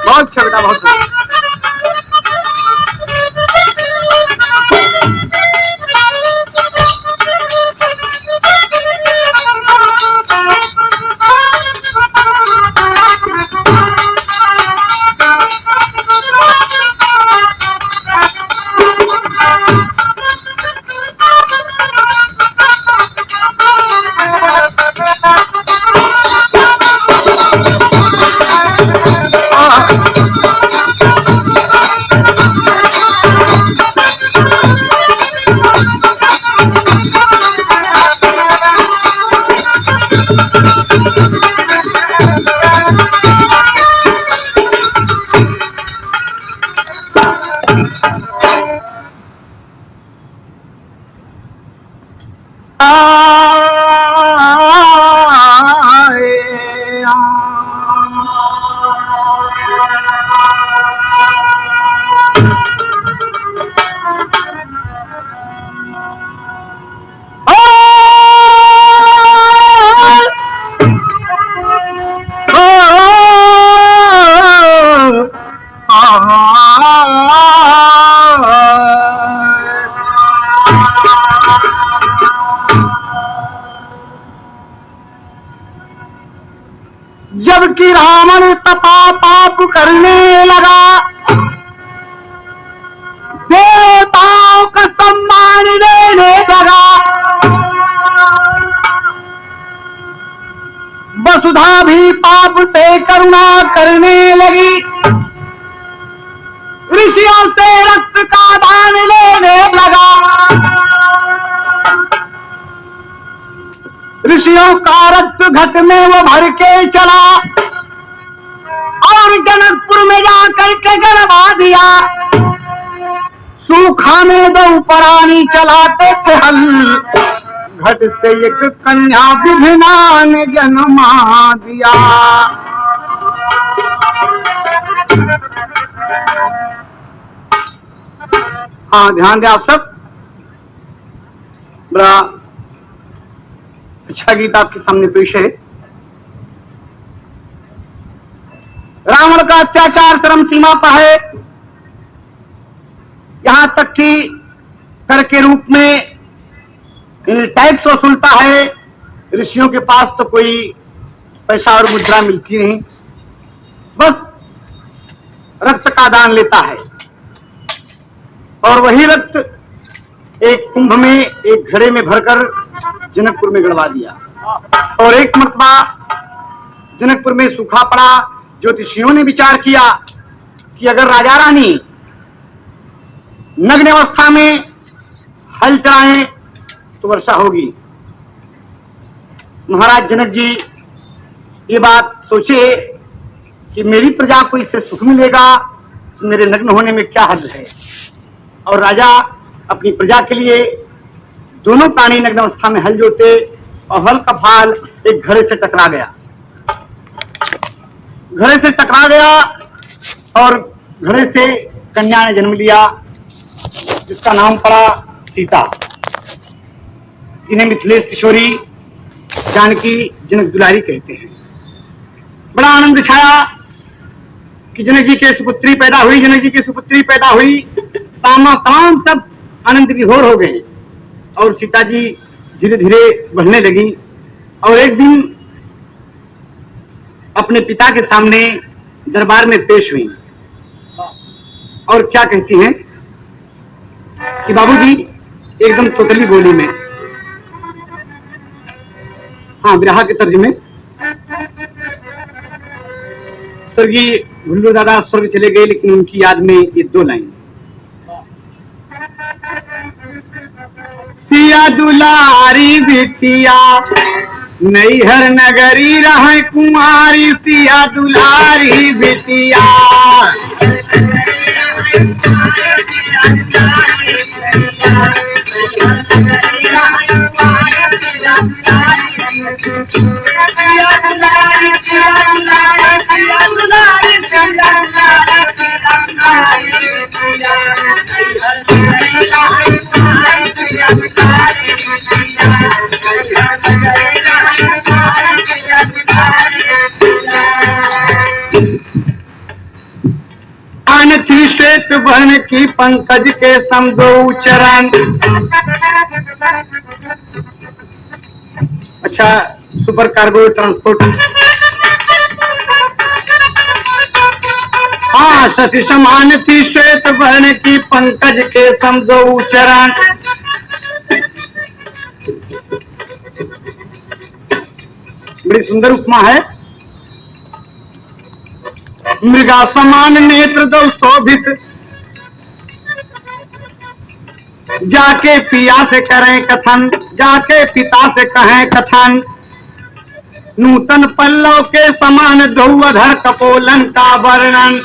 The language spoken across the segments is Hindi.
बहुत अच्छा बेटा, बहुत अच्छा। जबकि रावण तपा पाप करने लगा, देवताओं का सम्मान लेने लगा, वसुधा भी पाप से करुणा करने लगी, ऋषियों से रक्त का दान लेने लगा, ऋषियों का रक्त घट में वो भर के चला और जनकपुर में जाकर के गड़वा दिया। सूखा में दो प्राणी चलाते थे हल, घट से एक कन्या विभिना ने जन्मा दिया। हाँ, ध्यान दें आप सब। बड़ा अच्छा गीत आपके सामने पेश है। रावण का अत्याचार चरम सीमा पर है, यहां तक कि कर के रूप में टैक्स वसूलता है। ऋषियों के पास तो कोई पैसा और मुद्रा मिलती नहीं, बस रक्त का दान लेता है और वही रक्त एक कुंभ में, एक घड़े में भरकर जनकपुर में गड़वा दिया। और एक मरतबा जनकपुर में सूखा पड़ा। ज्योतिषियों ने विचार किया कि अगर राजा रानी नग्न अवस्था में हल चलाएं तो वर्षा होगी। महाराज जनक जी ये बात सोचे कि मेरी प्रजा को इससे सुख मिलेगा, मेरे नग्न होने में क्या हद है। और राजा अपनी प्रजा के लिए दोनों प्राणी नग्न अवस्था में हल जोते और हल का फाल एक घड़े से टकरा गया। घड़े से टकरा गया और घड़े से कन्या ने जन्म लिया, जिसका नाम पड़ा सीता, जिन्हें मिथिलेश किशोरी जानकी जनक दुलारी कहते हैं। बड़ा आनंद छाया कि जनक जी के सुपुत्री पैदा हुई, जनक जी की सुपुत्री पैदा हुई। तमाम सब आनंद विभोर हो गए और सीता जी धीरे धीरे बढ़ने लगी। और एक दिन अपने पिता के सामने दरबार में पेश हुई और क्या कहती हैं कि बाबूजी, एकदम तोतली बोली में, हाँ विरहा के तर्ज में, स्वर्गीय भुल्लू दादा स्वर्ग चले गए, लेकिन उनकी याद में ये 2 लाइन। सिया दुलारी बिटिया नैहर नगरी रहे कुमारी, सिया दुलारी बिटिया। आन थी श्वेत वर्ण की पंकज के सम 2 चरण। अच्छा, सुपर कार्गो ट्रांसपोर्ट। हाँ, शशि समान थी श्वेत वर्ण की पंकज के सम 2 चरण। बड़ी सुंदर उपमा है। मृगा समान नेत्र 2 शोभित, जाके पिया से करें कथन, जाके पिता से कहें कथन। नूतन पल्लव के समान 2 अधर कपोलन का वर्णन।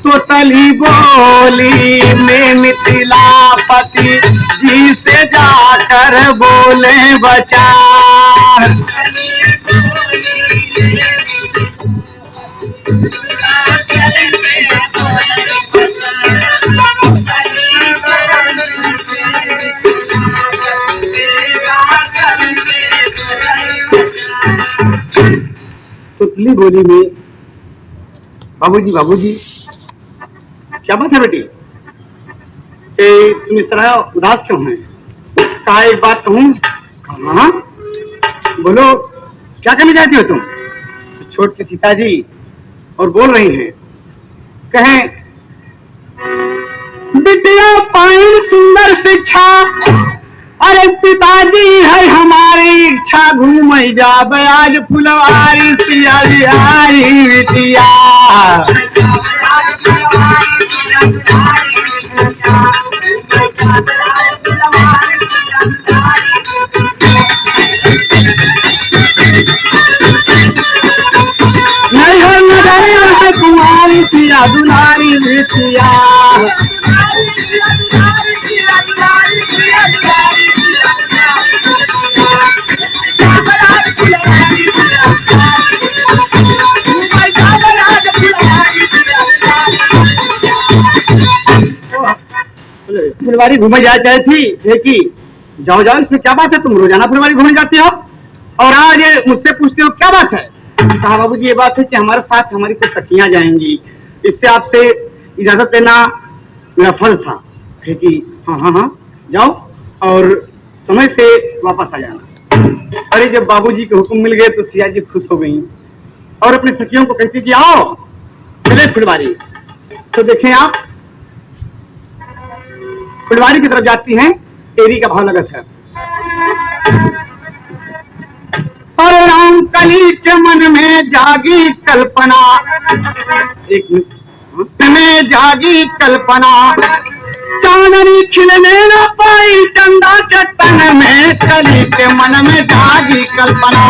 तो तली बोली में मिथिलापति जी से जाकर बोले बचार। तुतली बोली में, बाबूजी बाबूजी क्या बात है बेटी, तुम इस तरह उदास क्यों हैं? कहा एक बात कहूं? हाँ बोलो, क्या करने जाती हो तुम? छोट के सीता जी और बोल रही हैं, कहें विद्या पाइन सुंदर शिक्षा, अरे पिताजी है हमारी इच्छा, घूम जाब आज फुलवारी सिया बिहारी बिटिया। नैहर नगरी कुमारी सिया दुलारी बिटिया। फुलवारी घूमे जा चाहे थी, देखी जाओ जाओ, इसमें क्या बात है, तुम रोजाना फुलवारी घूमने जाती हो और आज मुझसे पूछते हो क्या बात है? कहा बाबूजी ये बात है कि हमारे साथ हमारी कुछ सखियां जाएंगी, इससे आपसे इजाजत लेना मेरा फर्ज था। कि हाँ हाँ हाँ जाओ और समय से वापस आ जाना। अरे जब बाबूजी के हुक्म मिल गए तो सिया जी खुश हो गई और अपनी सखियों को कहती कि आओ चले फुलवारी। तो देखें आप, फुलवारी की तरफ जाती हैं, तेरी का भाव लगत है। और राम कली के मन में जागी कल्पना, एक मिनट में जागी कल्पना, चांदनी खिलने न पाई चंदा के तन में, कली के मन में जागी कल्पना।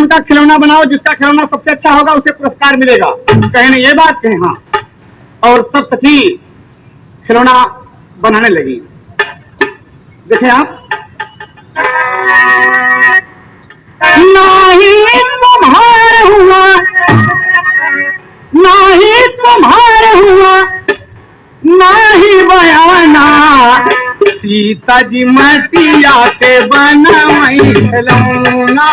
का खिलौना बनाओ, जिसका खिलौना सबसे अच्छा होगा उसे पुरस्कार मिलेगा। कहने ये बात कहें हाँ, और सब सखी खिलौना बनाने लगी। देखें आप, नहीं तुम्हारे हुआ, नहीं तुम्हारे हुआ, नहीं बयाना, सीता जी मटिया के बनवई खिलौना।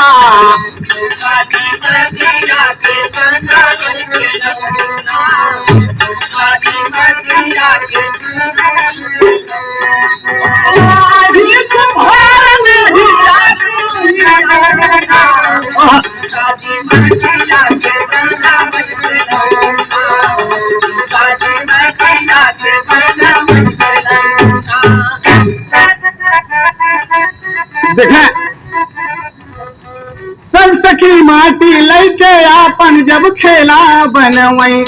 देखें, सब सखी माटी लैके आपन जब खेला बनवई,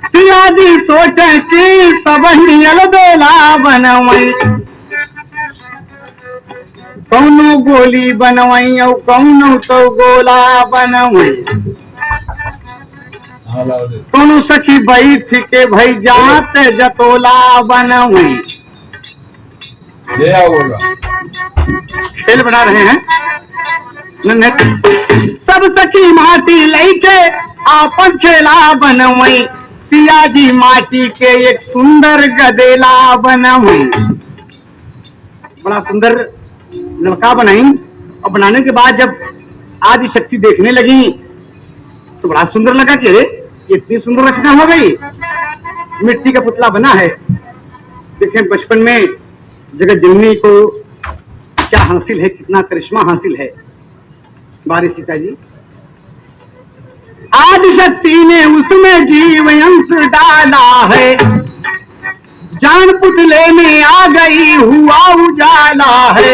पियाजी सोचे कि सब हियल बेला बनवई, कौनो गोली बनवई और कौनो तो गोला बनवई, कौनो सखी बैठ के भई जात जतोला बनवई। खेल बना रहे हैं। सब सखी माटी लैके आपन खेला बनवई, पियाजी माटी के एक सुंदर गदेला बनवई। बड़ा सुंदर नलका बनाई और बनाने के बाद जब आदि शक्ति देखने लगी तो बड़ा सुंदर लगा कि इतनी सुंदर रचना हो गई। मिट्टी का पुतला बना है। देखें बचपन में जगत जननी को क्या हासिल है, कितना करिश्मा हासिल है। बारी सीता जी, आदि शक्ति ने उसमें जीव अंश डाला है, जान पुतले में आ गई हुआ उजाला है,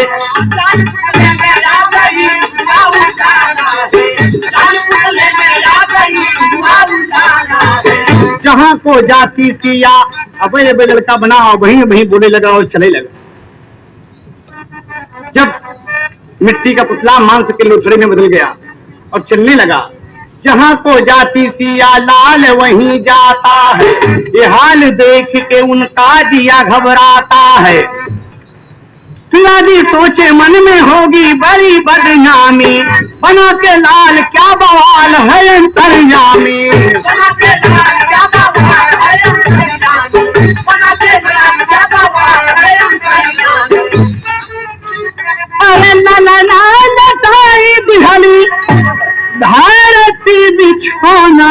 जहां को जाती सिया अब लड़का बना वहीं वहीं बोले लगा और चले लगा। जब मिट्टी का पुतला मांस के लोथड़े में बदल गया और चलने लगा, जहां को जाती सिया लाल वहीं जाता है, ये हाल देख के उनका दिया घबराता है। पियाजी सोचे मन में होगी बड़ी बदनामी, बना के लाल क्या बवाल है अंतर्यामी, अरे बिहली भारती बिछौना,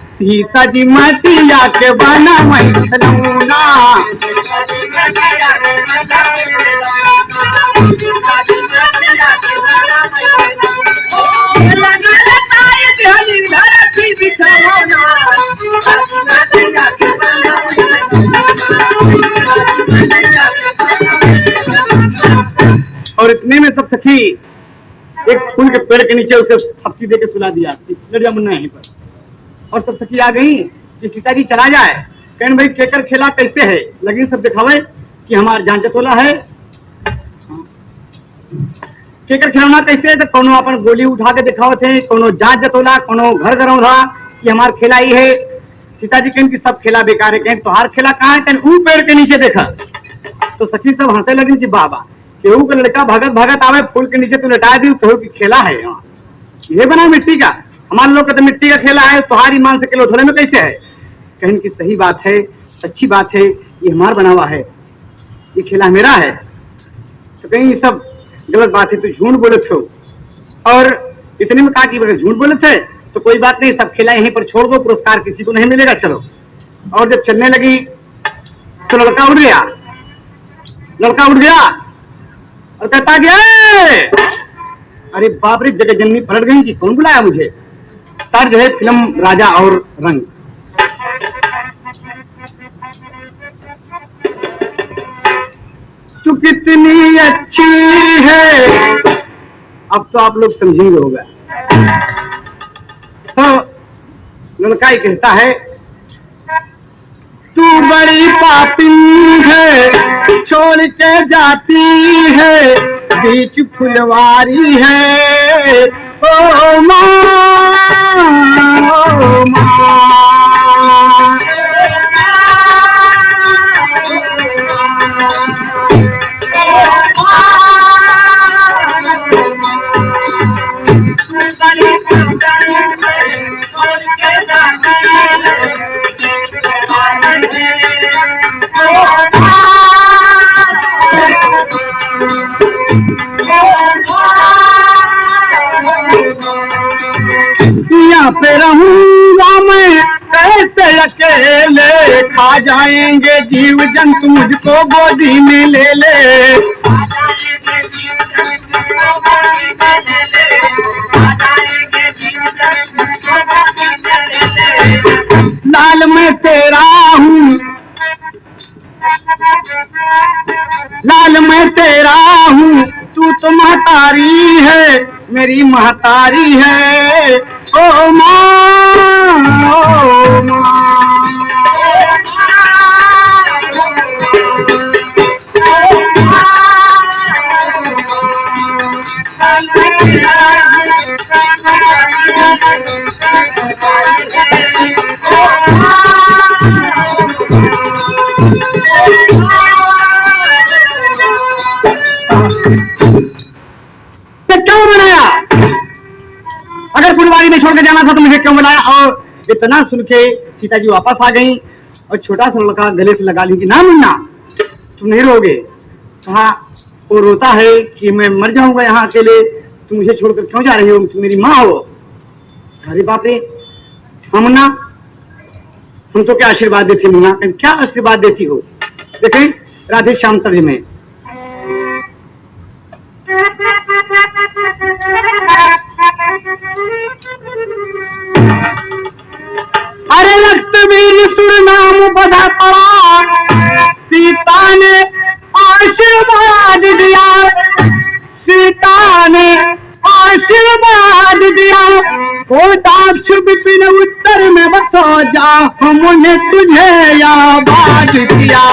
सीता जी मटिया के बना वही खिलौना। और इतने में सब सखी एक फूल के पेड़ के नीचे उसे थपकी दे के सुला दिया, लड़िया मुन्ना यहीं पर। और सब सखी आ गई कि सीता जी चला जाए। कहन भाई केकर खेला कैसे है, लगी सब दिखावे कि हमार जान जतोला है। केकर खिलौना कैसे है, तो कोनो अपन गोली उठा के दिखावे थे, कोनो जान जतोला, कोनो घर गरम था कि हमार खेला ही है। सीता जी कहन कि सब खेला बेकार है। कहन तोहार खेला कहाँ है, कहन ऊ पेड़ के नीचे देखा। तो सखी सब हंसे लगी कि बाबा केहू का लड़का भागत भागत आवे फूल के नीचे तो लटा दी, तो की खेला है ये बना मिट्टी का। हमारे लोग का तो मिट्टी का खेला है, तुम्हारी मान से किलो थोड़े में कैसे है। कहन की सही बात है, अच्छी बात है, ये हमारा बना हुआ है, ये खेला मेरा है। तो कहीं ये सब गलत बात है, तो झूठ बोले थे। और इतने में कहा कि झूठ बोले थे तो कोई बात नहीं, सब खेला यहीं पर छोड़ दो, पुरस्कार किसी को नहीं मिलेगा, चलो। और जब चलने लगी तो लड़का उड़ गया, लड़का उड़ गया और कहता गया, अरे बाप रे जगत जननी पलट गई कि कौन बुलाया मुझे। तर्ज है फिल्म राजा और रंग। तू कितनी अच्छी है, अब तो आप लोग समझेंगे होगा। तो लड़का ही कहता है, तू बड़ी पापी है, छोड़ के जाती है, बीच फुलवारी है, ओ माँ, ओ माँ। यहाँ पे रहूंगा मैं कैसे अकेले, खा जाएंगे जीव जंतु मुझको गोदी में ले ले। लाल मैं तेरा हूँ, लाल मैं महतारी है ओ माँ, ओ माँ। क्यों बनाया? अगर फुलवारी में छोड़ के जाना था तो मुझे क्यों बनाया? और इतना सुन के सीता जी वापस आ गई और छोटा सा लड़का गले से लगा ली कि ना मुन्ना तुम नहीं रोगे। कहा वो रोता है कि मैं मर जाऊंगा यहाँ अकेले, तुम मुझे छोड़कर क्यों जा रही हो, तुम मेरी माँ हो। अरे बाप रे, हाँ मुन्ना हम तो क्या आशीर्वाद देती मुन्ना, क्या आशीर्वाद देती हो। देखें राधे श्याम तर्जमे में, अरे रक्तवीर सुर नाम बधा पड़ा, सीता ने आशीर्वाद दिया, सीता ने आशीर्वाद दिया, कोटाक्ष विपिन उत्तर में बसो जा, हमने तुझे आबाद किया।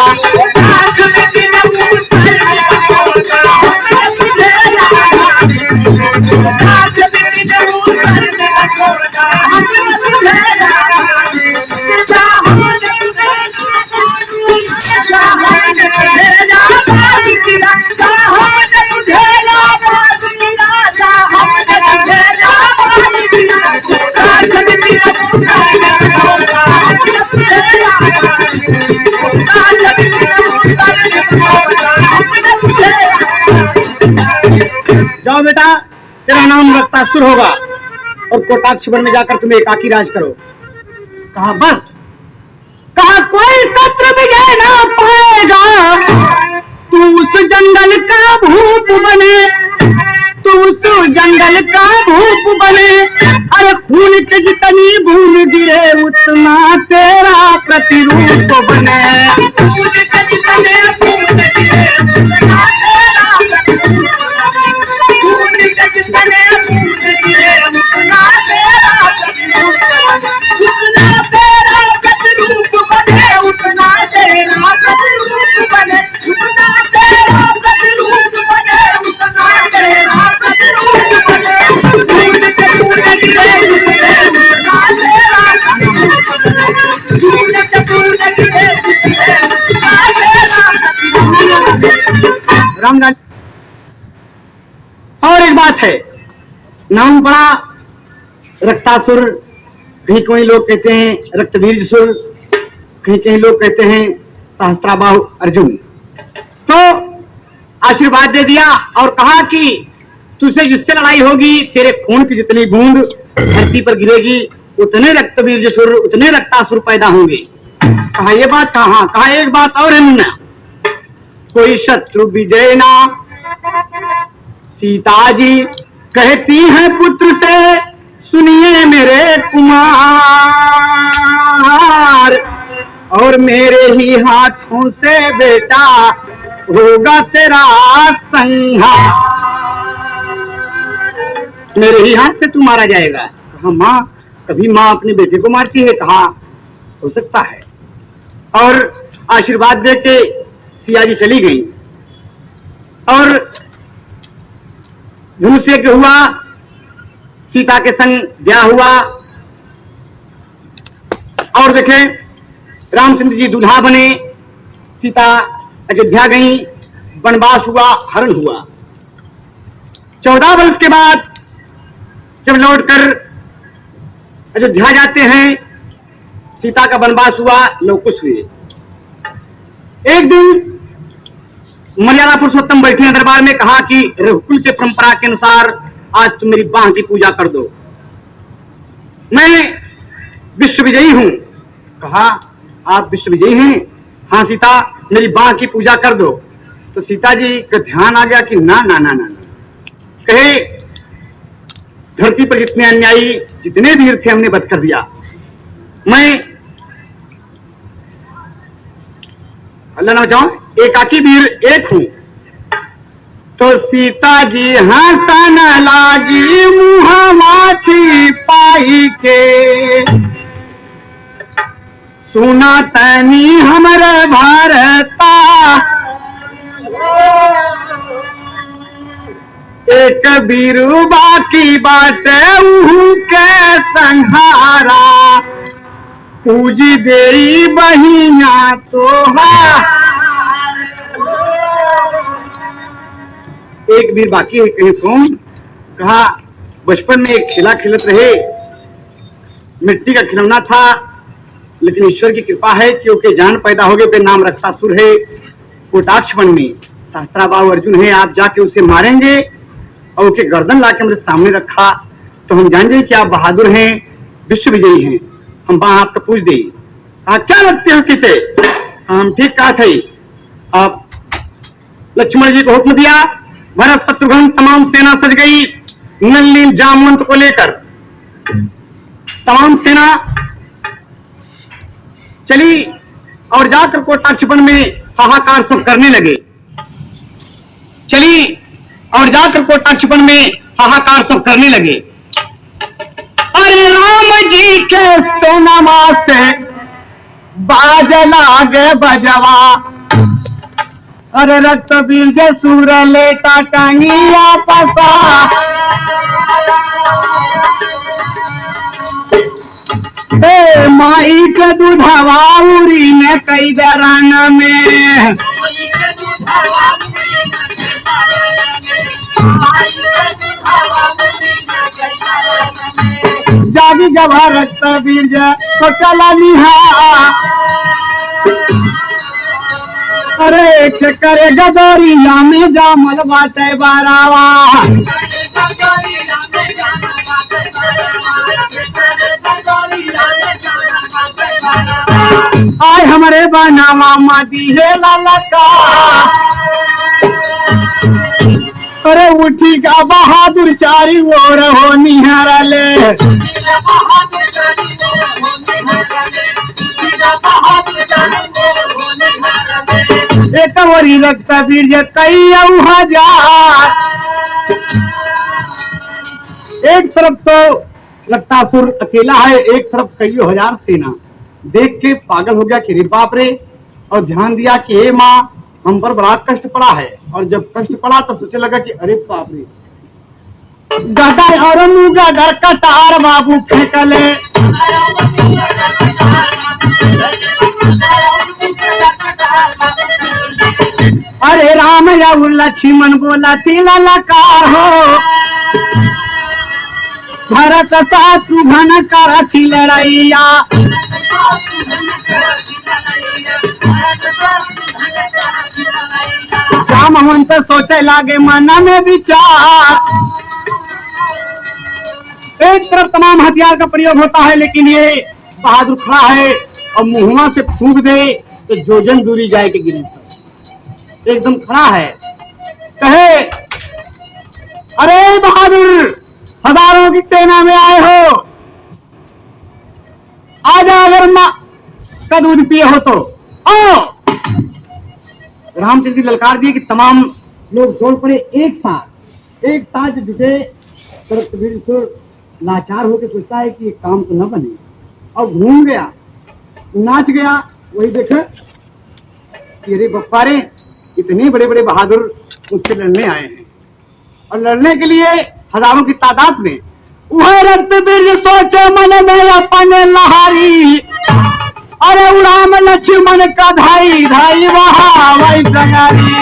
जाओ बेटा तेरा नाम रक्तासुर होगा और कोटाक्ष वन में जाकर तुम एकाकी राज करो। कहा बस, कहा कोई शत्रु विजय ना पाएगा, तू उस जंगल का भूप बने, तू उस जंगल का भूप बने, अरे खून के जितनी बूंद गिरे उतना तेरा प्रतिरूप बने। रामदास और एक बात है, नाम बड़ा रक्तासुर, कहीं कोई लोग कहते हैं रक्तवीरसुर, कहीं कहीं लोग कहते हैं सहस्त्राबाहु अर्जुन। तो आशीर्वाद दे दिया और कहा कि तुझसे जिससे लड़ाई होगी तेरे खून की जितनी बूंद धरती पर गिरेगी उतने रक्तवीरसुर, उतने रक्तासुर पैदा होंगे। कहा ये बात कहा, कहा एक बात और है मुन्ना, कोई शत्रु विजय ना, सीता जी कहती हैं पुत्र से सुनिए मेरे कुमार, और मेरे ही हाथों से बेटा होगा तेरा संहार, मेरे ही हाथ से तू मारा जाएगा। कहा माँ, कभी माँ अपने बेटे को मारती है? कहा हो सकता है। और आशीर्वाद दे के सिया जी चली गई और धनुष यज्ञ हुआ, सीता के संग ब्याह हुआ और देखें रामचंद्र जी दूल्हा बने, सीता अयोध्या गई, वनवास हुआ, हरण हुआ। 14 वर्ष के बाद जब लौटकर अयोध्या जाते हैं, सीता का वनवास हुआ, लवकुश हुए। एक दिन मर्यादा पुरुषोत्तम बैठे हैं दरबार में, कहा कि रघुकुल के परंपरा के अनुसार आज तुम मेरी बाह की पूजा कर दो, मैं विश्व विजयी हूं। कहा आप विश्व विजयी हैं? हाँ सीता, मेरी बाह की पूजा कर दो। तो सीता जी का ध्यान आ गया कि ना ना ना ना, कहे धरती पर जितने अन्यायी जितने वीर थे हमने वध कर दिया, मैं अल्लाह ना चाहूं एकाकी वीर एक हूं, तो सीता जी हंसन लागी मुहवा छिपाई के, सुना तनी हमरे भारता एक बीरू बाकी बाटे उहू के संहारा, पूजी देरी बहिया तोहा। एक भी बाकी है कहीं सुन, कहा बचपन में एक खिला खिलत रहे, मिट्टी का खिलौना था, लेकिन ईश्वर की कृपा है कि ओके जान पैदा हो गए, नाम रक्षासुर है, कोटाक्ष वन में सहस्त्राबाहु अर्जुन है, आप जाके उसे मारेंगे और उसके गर्दन लाके हमारे सामने रखा तो हम जान जाए कि आप बहादुर हैं, विश्व विजयी हैं, हम वहां आपको पूछ दे। आप क्या लगते हो सीते? हम ठीक कहा थे। आप लक्ष्मण जी को हुक्म दिया, भरत शत्रुघ्न तमाम सेना सज गई, नल्ली जामवंत को लेकर तमाम सेना चली और जाकर कोटाक्ष वन में हाहाकार सब करने लगे। चली और जाकर कोटाक्ष वन में हाहाकार सब करने लगे। अरे राम जी के सेना से बाज लागे बजवा, अरे रक्त बीज सूर लेटा टांगिया पसा, ए माई के दूधवा उरी ने कई दरान में, जागी जब रक्त बीज तो चला निहा, अरे करे गदोरिया में जामल बाटे बारावा, आय हमारे बनावा मादी है ललका, अरे उठी का बहादुर चारी ओर हो निहारले, एक वरी रक्त बीज कई हजार, एक तरफ तो रक्तासुर अकेला है, एक तरफ कई हजार सेना। देख के पागल हो गया कि रे बाप रे, और ध्यान दिया कि हे माँ हम पर बड़ा कष्ट पड़ा है, और जब कष्ट पड़ा तो सोचने लगा कि अरे बाप रे, गदर और मुगा घर कटार बाबू फेंकले, अरे राम या लक्ष्मण बोला तिला लकार हो, भरत शत्रुघ्न करथि लड़ैया, जामवंत सोचे लागे मन में विचार, एक तरफ तमाम हथियार का प्रयोग होता है, लेकिन ये बहादुर खड़ा है और मुहवा से फूंक दे तो जोजन दूरी जाए के गिरे, एकदम खड़ा है। कहे अरे बहादुर, हजारों की सेना में आए हो, आजा, अगर माँ का दूध पिए हो तो आओ। रामचंद्र जी ललकार दिए कि तमाम लोग जोड़ पड़े एक साथ जुटे। लाचार होकर सोचता है कि ये काम तो न बने, और घूम गया, नाच गया, वही देखा कि अरे बप्पारे, इतने बड़े बड़े बहादुर मुझसे लड़ने आए हैं, और लड़ने के लिए हजारों की तादाद में। वह रक्त बीज सोचे मन में अपने लहारी, अरे उड़ाम लक्ष्मण का धाई धाई वहा वही संगारी,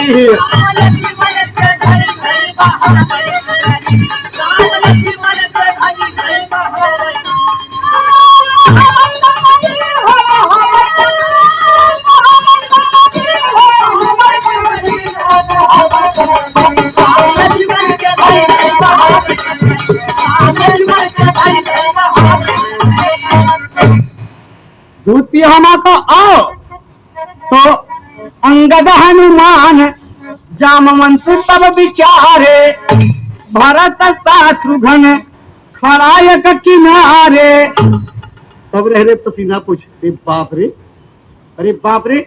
दूती हमा को आओ तो अंगद हनुमान जामवंत तब विचारे, भरत शत्रुघ्न खड़ायक किनारे, तब रह रे पसीना पूछ, अरे बाप रे,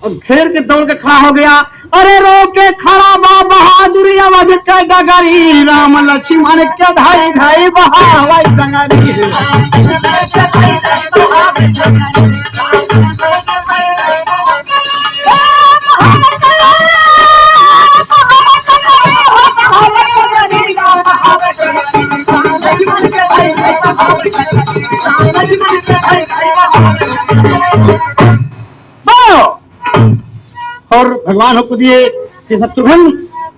और घेर के दौड़ के खड़ा हो गया। अरे रोके खड़ा बा बहादुर अवध के डगरी, राम लक्ष्मण के धाई धाई बहावै डगरी। और भगवान हुक्म दिए कि शत्रुघ्न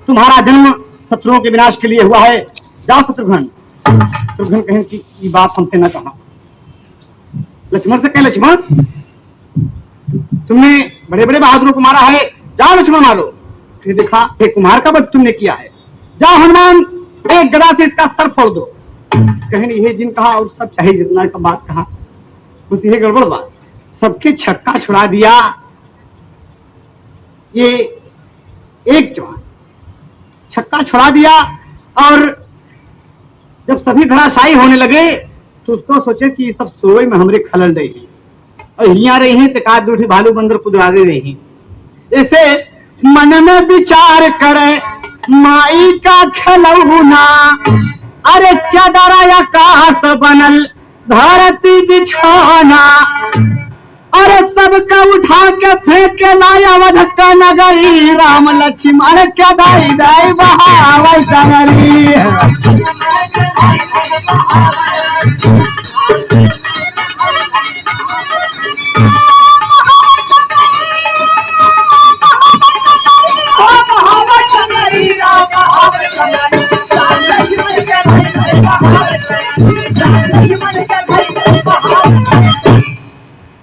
तुम्हारा जन्म शत्रुओं के विनाश के लिए हुआ है, जाओ शत्रुघ्न। शत्रुघ्न कहें कि ये बात हमसे न कहा। लक्ष्मण से कहे लक्ष्मण तुमने बड़े बड़े बहादुरों को मारा है, जाओ लक्ष्मण मारो। फिर देखा एक कुम्हार का वध तुमने किया है, जाओ हनुमान एक गदा से इसका सर फोड़ दो। कहें ये जिन कहा और सब चाहे जितना का बात कहा, कुछ ये गड़बड़ बात, सबके छक्का छुड़ा दिया। ये एक जवान छक्का छुड़ा दिया और जब सभी धराशायी होने लगे तो उसको सोचे कि सब सोए में हमरे खलल रही और यहाँ रही हैं तो दूठी भालू बंदर कुदरादे रही। ऐसे मन में विचार करे माई का खलौना, अरे चदरा आकाश बनल धरती बिछौना, अरे सबका उठा के फेंक के लाया अवध का नगरी, राम लक्ष्मण के दाई दाई बहावै डगरी।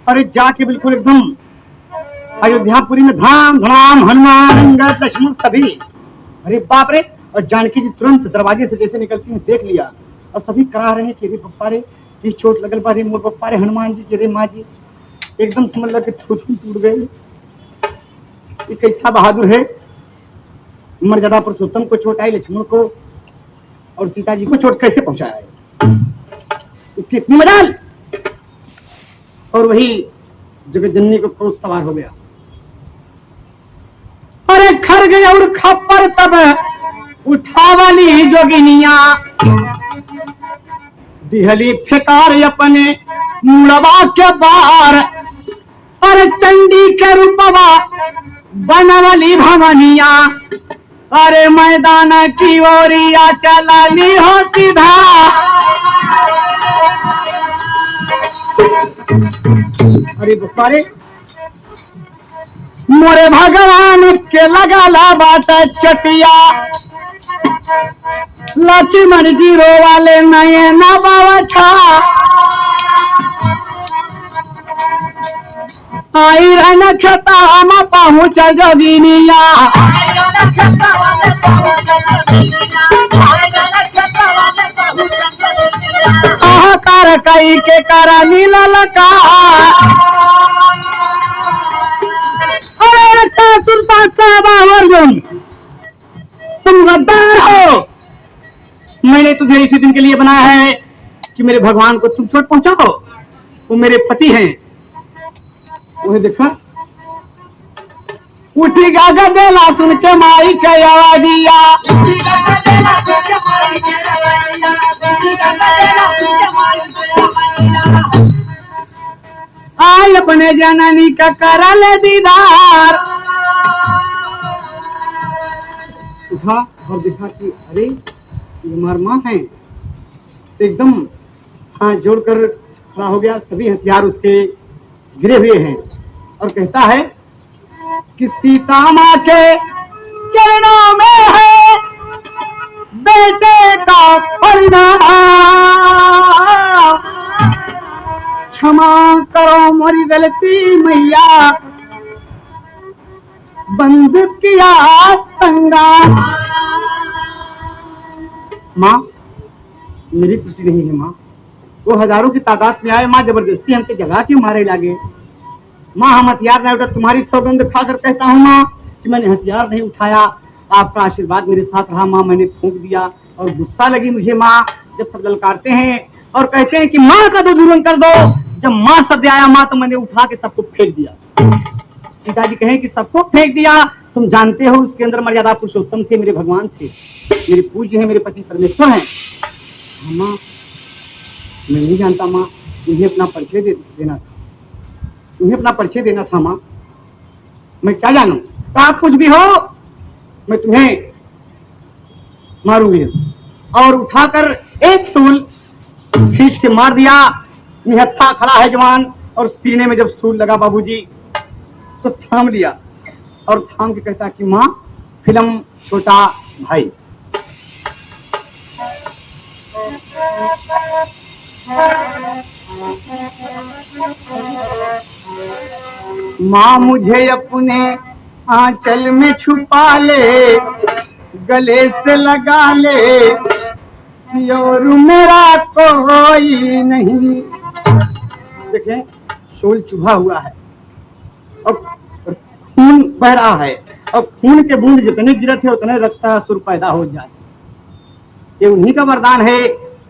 अरे जाके बिल्कुल एकदम अयोध्यापुरी में धाम धड़ाम हनुमान अंगद लक्ष्मण सभी, अरे बाप रे। और जानकी जी तुरंत दरवाजे से जैसे निकलती हैं देख लिया और सभी करा रहे हैं कि अरे पप्पा रे ये चोट लगल बा रे, मोर पप्पा रे, हनुमान जी रे माँ जी। एकदम समझ लगे ठूठी टूट गए। ये कैसा बहादुर है, मर्यादा पुरुषोत्तम को चोट आई, लक्ष्मण को और सीता जी को चोट कैसे पहुंचाया है, इसकी इतनी मजाल। और वही जगतजननी को क्रोध सवार हो गया। अरे खर गए और खप्पर तब उठा वाली जोगिनिया, दिहली फेकार अपने मुड़वा के बार, अरे चंडी के रूपवा बनवली भवनिया, अरे मैदान की ओरिया चलाली हो सीधा। अरे बुखारे मोरे भगवान के लगाला बाटा चटिया, लक्ष्मण जी रो वाले नये ना बाबा छा, आई रहना छता हम पहुँच जोगिनिया, कर कई के करा नीला लका। अरे अर्जुन तुम गद्दार हो, मैंने तुझे इसी दिन के लिए बनाया है कि मेरे भगवान को तुम चोट पहुंचाओ, वो मेरे पति हैं। वो देखा उठी गागा देला सुन के माई के आवाजिया, आई अपने जननी का करल दीदार। उठा और देखा कि अरे ये हमार माँ है, एकदम हाथ जोड़कर खड़ा हो गया। सभी हथियार उसके गिरे हुए हैं और कहता है कि सीता माँ के चरणों में है बेटे का परिणाम, क्षमा करो मेरी गलती मैया, बंद किया संग्राम। माँ मेरी खुशी नहीं है माँ, वो हजारों की तादाद में आए, माँ जबरदस्ती हमसे जगा के मारे लागे। माँ हम हथियार नहीं उठा, तुम्हारी सौगंध खाकर कहता हूँ माँ कि मैंने हथियार नहीं उठाया, आपका आशीर्वाद मेरे साथ रहा माँ, मैंने फूंक दिया। और गुस्सा लगी मुझे माँ जब सब ललकारते हैं और कहते हैं कि माँ का तो दूरन कर दो। जब माँ शब्द आया माँ तो मैंने उठा के सबको फेंक दिया। सीता जी कहें कि सबको फेंक दिया, तुम जानते हो उसके अंदर मर्यादा पुरुषोत्तम थे, मेरे भगवान थे, मेरे पूज्य हैं, मेरे पति परमेश्वर हैं। माँ मैं नहीं जानता माँ, उन्हें अपना परिचय देना था, उन्हें अपना परिचय देना था माँ। मैं क्या जानूं, आप कुछ भी हो मैं तुम्हें मारूंगी। और उठाकर एक सूल खींच के मार दिया। निहत्था खड़ा है जवान, और सीने में जब सूल लगा बाबूजी तो थाम लिया, और थाम के कहता कि माँ फिल्म छोटा भाई। माँ मुझे अपने आंचल में छुपा ले, गले से लगा ले, और मेरा कोई नहीं। देखें शोल चुभा हुआ है और खून बह रहा है, और खून के बूंद जितने गिरते हैं उतने रक्तासुर पैदा हो जाए। ये उन्हीं का वरदान है,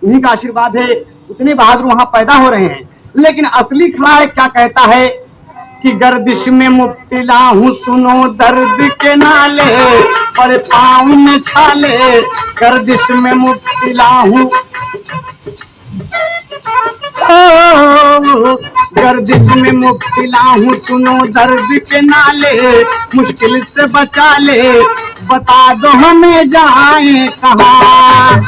उन्हीं का आशीर्वाद है, उतने बहादुर वहां पैदा हो रहे हैं। लेकिन असली खड़ा है क्या कहता है कि गर्दिश में मुब्तला हूँ, सुनो दर्द के नाले, और पाँव में छाले, गर्दिश में मुब्तला हूँ, गर्दिश में मुब्तला हूँ, सुनो दर्द के नाले, मुश्किल से बचा ले, बता दो हमें जाएं कहाँ।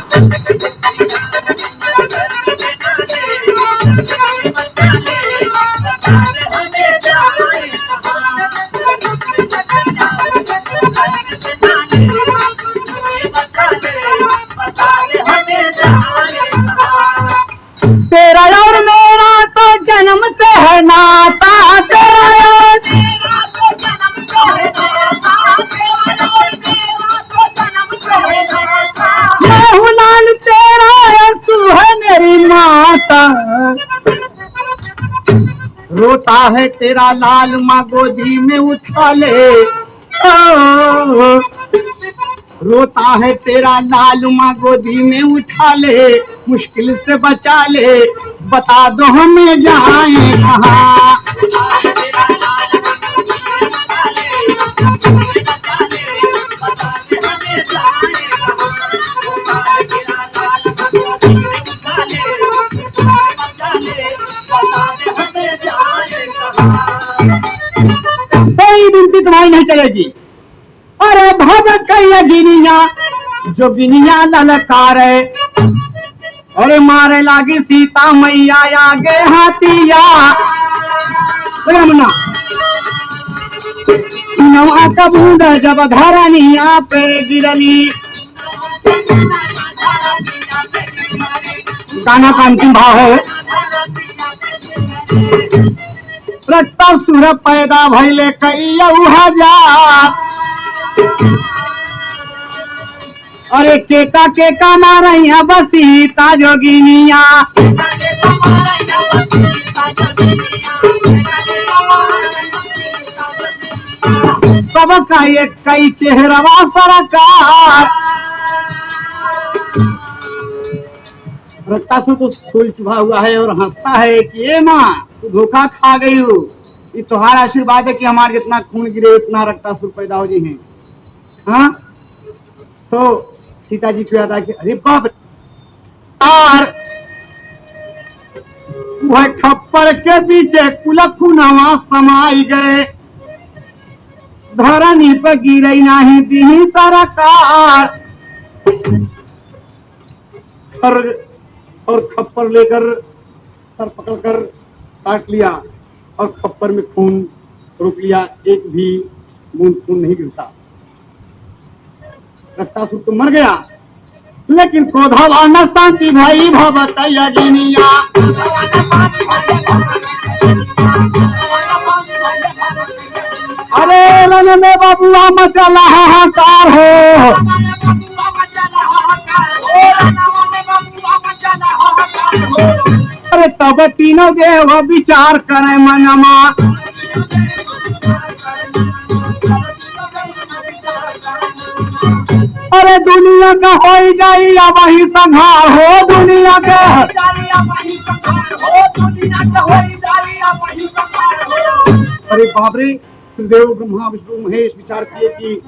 तेरा और मेरा तो जन्म से है नाता, तेरा और मैं हूँ लाल तेरा और तू है मेरी माता। रोता है तेरा लाल माँ गोदी में उठा ले, रोता है तेरा लाल माँ गोदी में उठा ले, मुश्किल से बचा ले, बता दो हमें जाएं कहाँ। कोई विनती तुम्हारी नहीं चलेगी। अरे भव कई गिनिया जो गिनिया ललकार, अरे मारे लागी सीता मैया आगे हाथिया, मुन्ना नवा का बूंद जब धरनिया पे गिरली। गाना का अंतिम भाव है, रक्ता सुर पैदा भैले कई हजार, अरे केका मारैया बसीता जोगिनिया, सबका एक कई चेहरवा सरकार। रक्तासुर तो सूल चुभा हुआ है और हंसता है कि ए माँ तू धोखा खा गई हो, ये तुम्हारा आशीर्वाद है कि हमारे जितना खून गिरे उतना रक्तासुर पैदा हो जी है। हाँ तो सीता जी को याद आ कि अरे बाप वह खप्पर के पीछे कुलखुनवा समाई गए, धरनी पर गिरई नहीं दी सरकार। और खप्पर लेकर सर पकड़कर काट लिया और खप्पर में खून रोक लिया, एक भी बूंद खून नहीं गिरता। रक्तासुर तो मर गया, लेकिन क्रोधवा न शांति भाई भवतया गिनिया। अरे रण में बबुआ मचला हाहाकार हो, अरे तब तीनों देव विचार करे मनमा, अरे दुनिया का हो जाई या वही संहार हो, दुनिया का अरे बाप रे देव ब्रह्मा विष्णु महेश विचार किए कि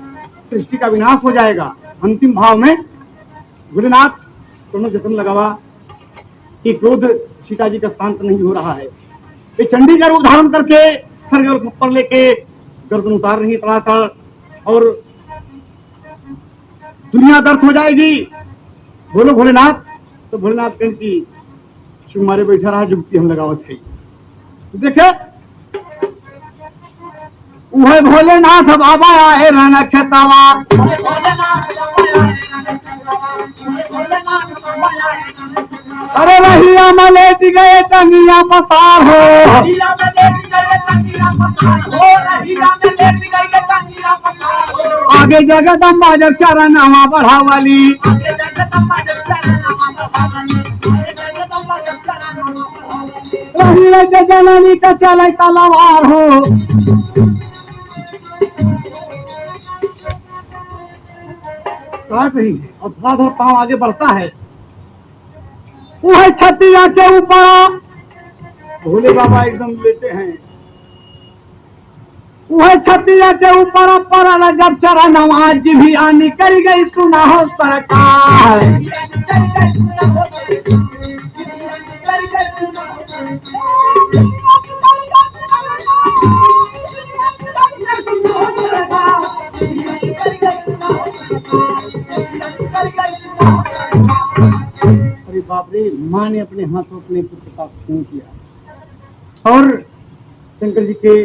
सृष्टि का विनाश हो जाएगा। अंतिम भाव में भोलेनाथ दोनों जतन लगावा कि क्रोध सीता जी का शांत नहीं हो रहा है। वे चंडी का रूप धारण करके सर और ऊपर लेके गर्दन उतार रही तड़ातड़, और दुनिया दर्द हो जाएगी। बोलो भोलेनाथ। तो भोलेनाथ कहती शिव मारे बैठा रहा, जुगती हम लगावत है। देखे वह भोलेनाथ बाबा आए रन खेतवा, अरे रहिया में लेट गए टंगिया पसार हो, आगे जगदम्बा जब चरणवा बढ़ावली, रहिया जननी का चले तलवार हो। काट रही है और थोड़ा थोड़ा पांव आगे बढ़ता है। वह छतिया के ऊपर भोले बाबा एकदम लेते हैं। वह छतिया के ऊपर पड़ल जब चरण आज भी आनी कर गई सुना हो सरकार। अरे बाप रे, माँ ने अपने हाथों अपने पुत्र का खून किया और शंकर जी के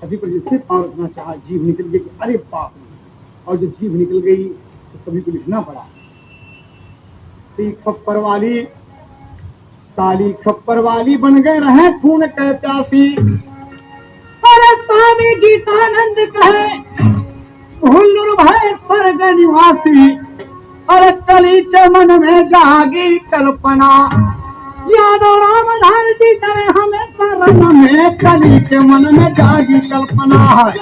अभी पर जिससे पांव रखना चाहा, जीभ निकल गई। अरे बाप रे, और जब जीभ निकल गई तो सभी को लिखना पड़ा। खप्पर वाली काली खप्पर वाली बन गए रहे खून के प्यासी। अरे स्वामी गीतानंद कहे हुल्लुर भय स्वर्ग निवासी। अरे कली के मन में जागी कल्पना, यादव रामधान जी करे हमें शरण में। कली के मन में जागी कल्पना है।